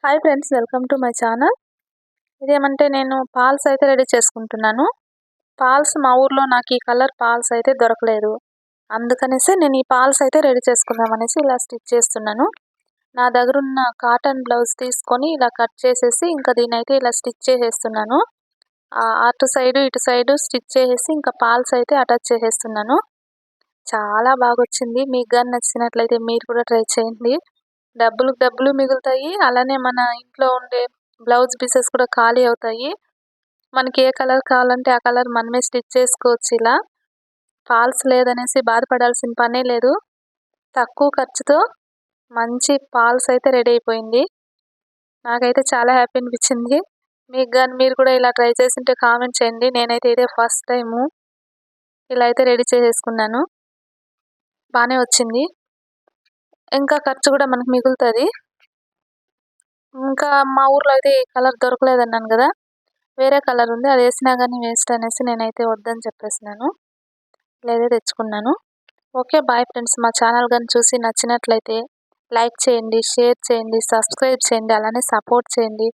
Hi friends, welcome to my channel. ఇదేమంటే నేను పాల్స్ అయితే రెడీ చేసుకుంటున్నాను. పాల్స్ మా ఊర్లో నాకు ఈ కలర్ పాల్స్ అయితే దొరకలేదు. అందుకనేసి నేను ఈ పాల్స్ అయితే రెడీ చేసుకుందామనేసి ఇలా స్టిచ్ చేస్తున్నాను. నా దగ్గర ఉన్న కాటన్ బ్లౌజ్ తీసుకొని ఇలా కట్ చేసేసి ఇంకా దీన్ని అయితే ఇలా స్టిచ్ చేసేస్తున్నాను. అటు సైడు ఇటు సైడు స్టిచ్ చేసేసి ఇంకా పాల్స్ అయితే అటాచ్ చేసేస్తున్నాను. చాలా బాగా వచ్చింది. మీకు కానీ నచ్చినట్లయితే మీరు కూడా ట్రై చేయండి. డబ్బులు మిగులుతాయి. అలానే మన ఇంట్లో ఉండే బ్లౌజ్ పీసెస్ కూడా ఖాళీ అవుతాయి. మనకి ఏ కలర్ కావాలంటే ఆ కలర్ మనమే స్టిచ్ చేసుకోవచ్చు. ఇలా ఫాల్స్ లేదనేసి బాధపడాల్సిన పనే లేదు. తక్కువ ఖర్చుతో మంచి ఫాల్స్ అయితే రెడీ అయిపోయింది. నాకైతే చాలా హ్యాపీ అనిపించింది. మీకు కానీ మీరు కూడా ఇలా ట్రై చేసింటే కామెంట్ చేయండి. నేనైతే ఇదే ఫస్ట్ టైము ఇలా అయితే రెడీ చేసేసుకున్నాను. బాగానే వచ్చింది. ఇంకా ఖర్చు కూడా మనకు మిగులుతుంది. ఇంకా మా ఊర్లో అయితే ఈ కలర్ దొరకలేదన్నాను కదా, వేరే కలర్ ఉంది. అది వేసినా కానీ వేస్ట్ అనేసి నేనైతే వద్దని చెప్పేసినాను. లేదే తెచ్చుకున్నాను. Okay, bye friends. మా ఛానల్ కానీ చూసి నచ్చినట్లయితే లైక్ చేయండి, షేర్ చేయండి, సబ్స్క్రైబ్ చేయండి, అలానే సపోర్ట్ చేయండి.